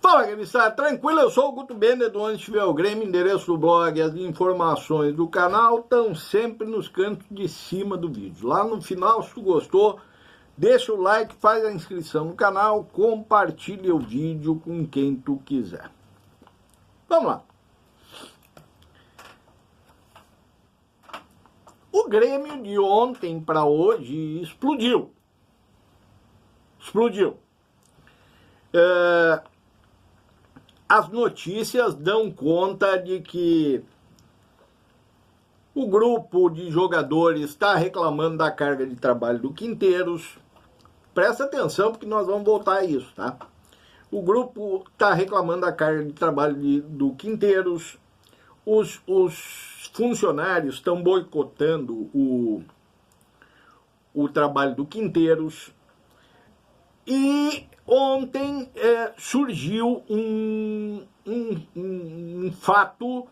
Fala, Grêmio, tranquilo? Eu sou o Guto Bender do Onde Estiver o Grêmio, endereço do blog, as informações do canal estão sempre nos cantos de cima do vídeo. Lá no final, se tu gostou, deixa o like, faz a inscrição no canal, compartilha o vídeo com quem tu quiser. Vamos lá. O Grêmio de ontem para hoje explodiu. As notícias dão conta de que o grupo de jogadores está reclamando da carga de trabalho do Quinteiros. Presta atenção porque nós vamos voltar a isso, tá? O grupo está reclamando da carga de trabalho do Quinteiros. Os funcionários estão boicotando o trabalho do Quinteiros. E ontem surgiu um fato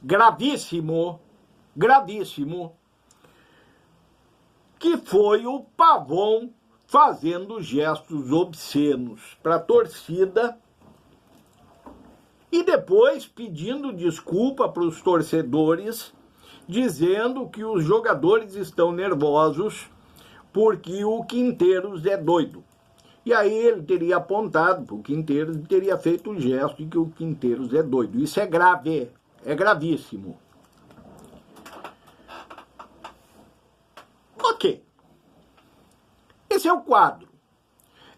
gravíssimo, que foi o Pavão fazendo gestos obscenos para a torcida e depois pedindo desculpa para os torcedores, dizendo que os jogadores estão nervosos porque o Quinteiros é doido. E aí ele teria apontado para o Quinteiros e teria feito o gesto de que o Quinteiros é doido. Isso é grave, é gravíssimo. Ok. Esse é o quadro.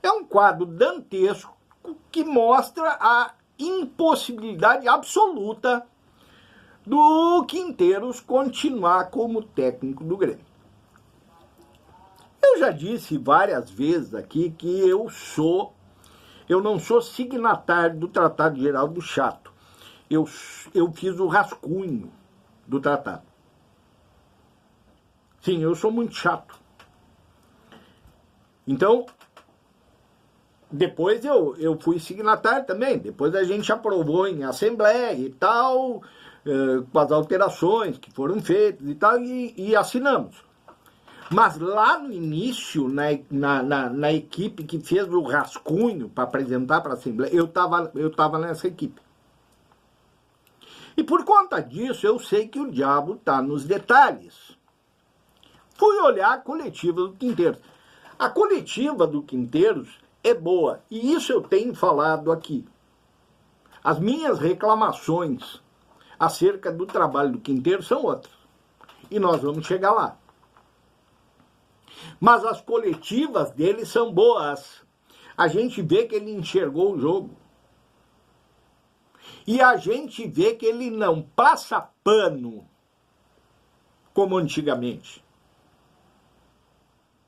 É um quadro dantesco que mostra a impossibilidade absoluta do Quinteiros continuar como técnico do Grêmio. Eu já disse várias vezes aqui que eu não sou signatário do Tratado Geral do Chato. Eu fiz o rascunho do tratado. Sim, eu sou muito chato. Então, depois eu fui signatário também. Depois a gente aprovou em assembleia e tal, com as alterações que foram feitas e tal, e assinamos. Mas lá no início, na equipe que fez o rascunho para apresentar para a Assembleia, eu tava nessa equipe. E por conta disso, eu sei que o diabo está nos detalhes. Fui olhar a coletiva do Quinteiros. A coletiva do Quinteiros é boa, e isso eu tenho falado aqui. As minhas reclamações acerca do trabalho do Quinteiros são outras. E nós vamos chegar lá. Mas as coletivas dele são boas. A gente vê que ele enxergou o jogo. E a gente vê que ele não passa pano como antigamente.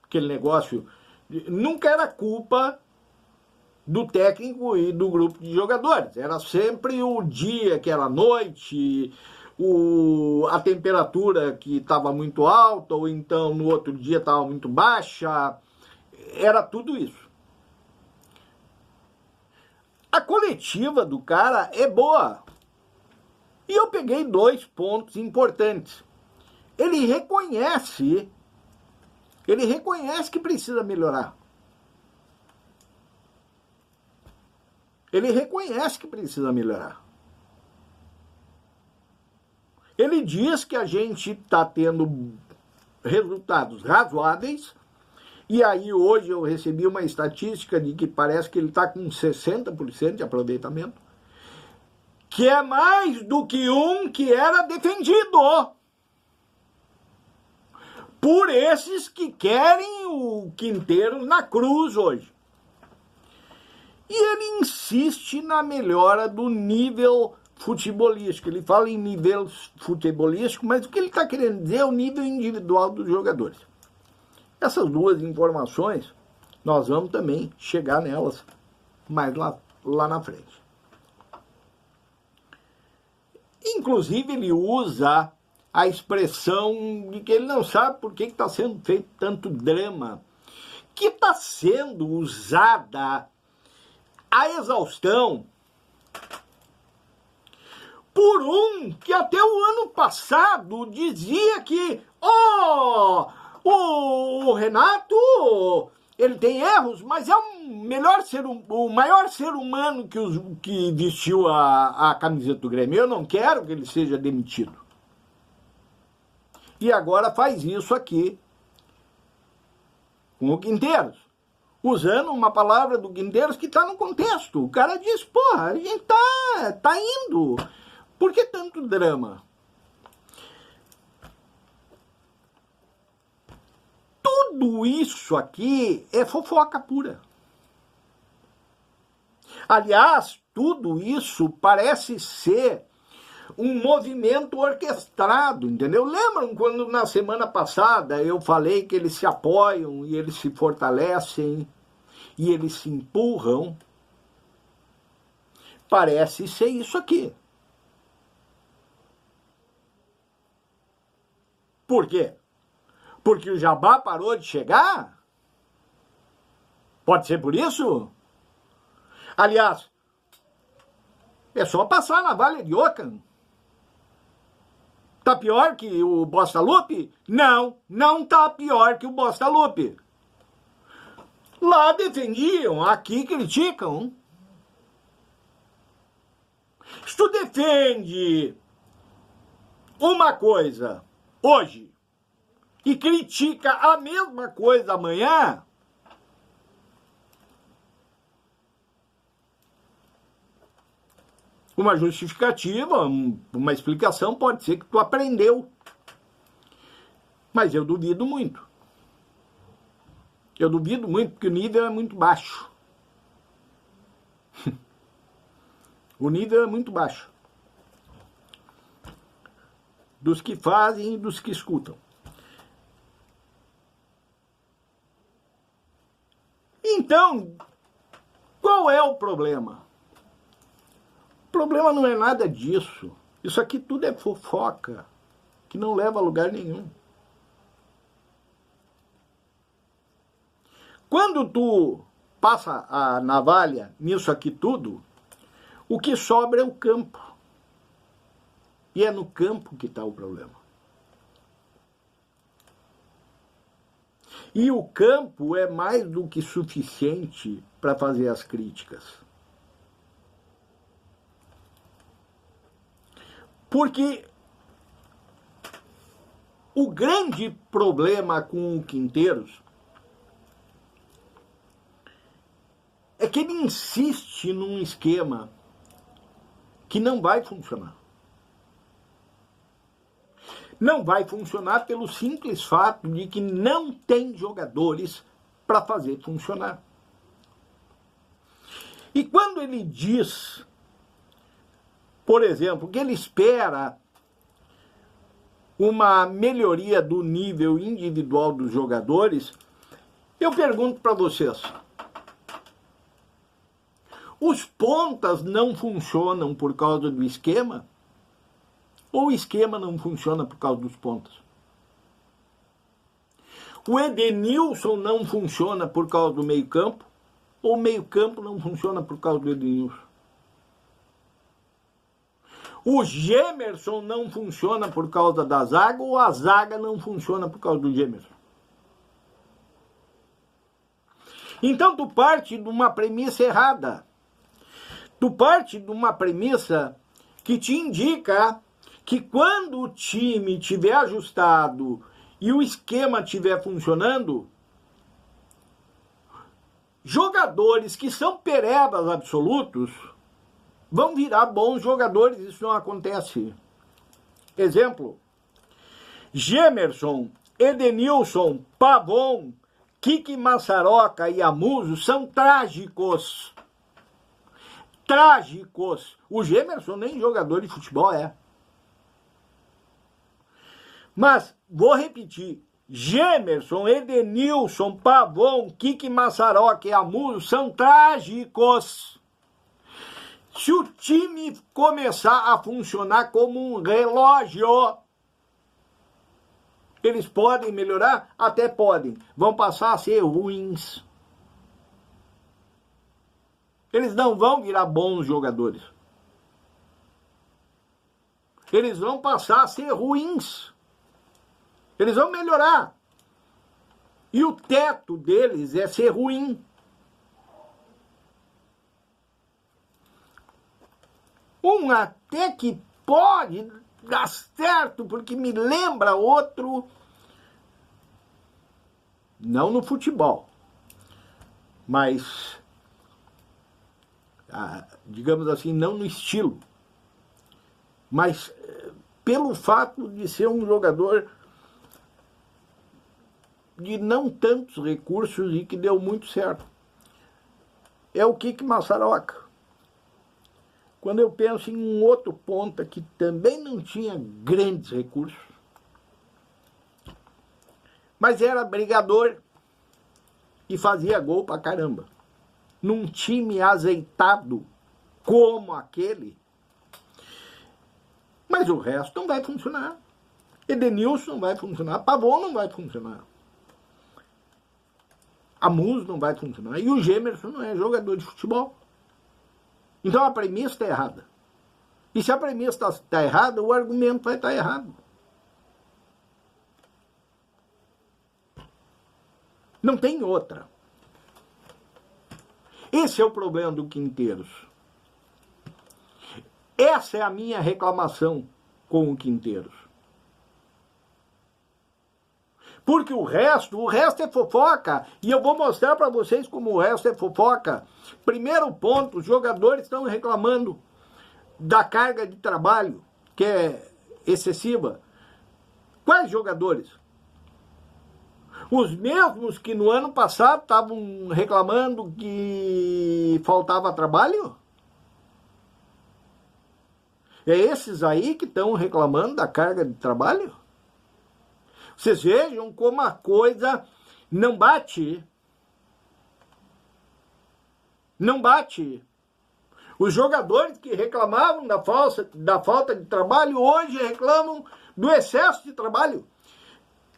Aquele negócio nunca era culpa do técnico e do grupo de jogadores. Era sempre o dia que era noite, a temperatura que estava muito alta, ou então no outro dia estava muito baixa, era tudo isso. A coletiva do cara é boa. E eu peguei 2 pontos importantes. Ele reconhece que precisa melhorar. Ele reconhece que precisa melhorar. Ele diz que a gente está tendo resultados razoáveis, e aí hoje eu recebi uma estatística de que parece que ele está com 60% de aproveitamento, que é mais do que um que era defendido por esses que querem o Quinteiros na cruz hoje. E ele insiste na melhora do nível futebolístico. Ele fala em nível futebolístico, mas o que ele está querendo dizer é o nível individual dos jogadores. Essas 2 informações, nós vamos também chegar nelas mais lá na frente. Inclusive, ele usa a expressão de que ele não sabe por que está sendo feito tanto drama, que está sendo usada a exaustão por um que até o ano passado dizia que o Renato ele tem erros, mas é o maior ser humano que vestiu a camiseta do Grêmio. Eu não quero que ele seja demitido. E agora faz isso aqui com o Quinteiros, usando uma palavra do Quinteiros que está no contexto. O cara diz, porra, a gente tá indo. Por que tanto drama? Tudo isso aqui é fofoca pura. Aliás, tudo isso parece ser um movimento orquestrado, entendeu? Lembram quando na semana passada eu falei que eles se apoiam e eles se fortalecem e eles se empurram? Parece ser isso aqui. Por quê? Porque o Jabá parou de chegar? Pode ser por isso? Aliás, é só passar na Vale de Ocam. Tá pior que o Bosta Lupe? Não, não tá pior que o Bosta Lupe. Lá defendiam, aqui criticam. Se tu defende uma coisa hoje e critica a mesma coisa amanhã, uma justificativa, uma explicação pode ser que tu aprendeu. Mas eu duvido muito. Eu duvido muito porque o nível é muito baixo. O nível é muito baixo. Dos que fazem e dos que escutam. Então, qual é o problema? O problema não é nada disso. Isso aqui tudo é fofoca, que não leva a lugar nenhum. Quando tu passa a navalha nisso aqui tudo, o que sobra é o campo. E é no campo que está o problema. E o campo é mais do que suficiente para fazer as críticas. Porque o grande problema com o Quinteiros é que ele insiste num esquema que não vai funcionar. Não vai funcionar pelo simples fato de que não tem jogadores para fazer funcionar. E quando ele diz, por exemplo, que ele espera uma melhoria do nível individual dos jogadores, eu pergunto para vocês, os pontas não funcionam por causa do esquema? Ou o esquema não funciona por causa dos pontas? O Edenilson não funciona por causa do meio-campo? Ou o meio-campo não funciona por causa do Edenilson? O Gemerson não funciona por causa da zaga? Ou a zaga não funciona por causa do Gemerson? Então tu parte de uma premissa errada. Tu parte de uma premissa que te indica que quando o time estiver ajustado e o esquema estiver funcionando, jogadores que são perebas absolutos vão virar bons jogadores. Isso não acontece. Exemplo, Gemerson, Edenilson, Pavon, Kiki Massaroca e Amuso são trágicos. Trágicos. O Gemerson nem jogador de futebol é. Mas, vou repetir, Gemerson, Edenilson, Pavon, Kiki Massaroca e Amuso são trágicos. Se o time começar a funcionar como um relógio, eles podem melhorar? Até podem. Vão passar a ser ruins. Eles não vão virar bons jogadores. Eles vão passar a ser ruins. Eles vão melhorar. E o teto deles é ser ruim. Um até que pode dar certo, porque me lembra outro, não no futebol, mas, digamos assim, não no estilo, mas pelo fato de ser um jogador de não tantos recursos e que deu muito certo. É o Kiki Massaroca. Quando eu penso em um outro ponta que também não tinha grandes recursos, mas era brigador e fazia gol pra caramba. Num time azeitado como aquele, mas o resto não vai funcionar. Edenilson não vai funcionar, Pavon não vai funcionar, Amuso não vai funcionar, e o Gemerson não é jogador de futebol. Então a premissa está errada. E se a premissa está errada, o argumento vai estar errado. Não tem outra. Esse é o problema do Quinteiros. Essa é a minha reclamação com o Quinteiros. Porque o resto é fofoca. E eu vou mostrar para vocês como o resto é fofoca. Primeiro ponto, os jogadores estão reclamando da carga de trabalho, que é excessiva. Quais jogadores? Os mesmos que no ano passado estavam reclamando que faltava trabalho? É esses aí que estão reclamando da carga de trabalho? Vocês vejam como a coisa não bate. Não bate. Os jogadores que reclamavam da falta de trabalho, hoje reclamam do excesso de trabalho.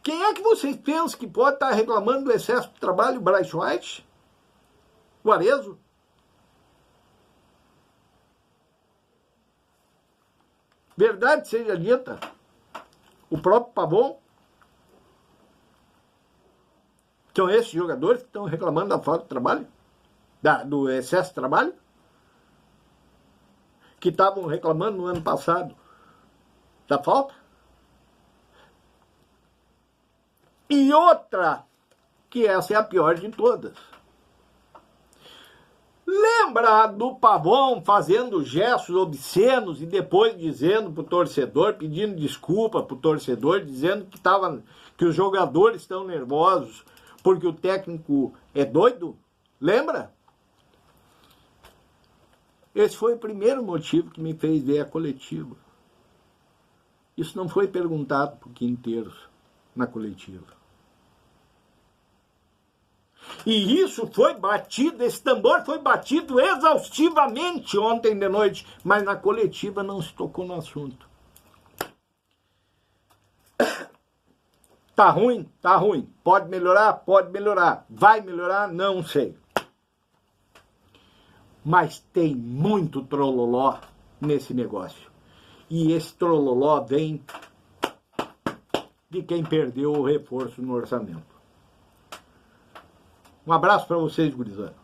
Quem é que vocês pensam que pode estar reclamando do excesso de trabalho? Bryce White? O Arezzo? Verdade seja dita, o próprio Pavon? São esses jogadores que estão reclamando da falta de trabalho? Do excesso de trabalho? Que estavam reclamando no ano passado da falta? E outra, que essa é a pior de todas. Lembra do Pavon fazendo gestos obscenos e depois dizendo pro torcedor, pedindo desculpa pro torcedor, dizendo que os jogadores estão nervosos porque o técnico é doido? Lembra? Esse foi o primeiro motivo que me fez ver a coletiva. Isso não foi perguntado por Quinteiros na coletiva. E isso foi batido, esse tambor foi batido exaustivamente ontem de noite, mas na coletiva não se tocou no assunto. Tá ruim? Tá ruim. Pode melhorar? Pode melhorar. Vai melhorar? Não sei. Mas tem muito trololó nesse negócio. E esse trololó vem de quem perdeu o reforço no orçamento. Um abraço para vocês, gurizada.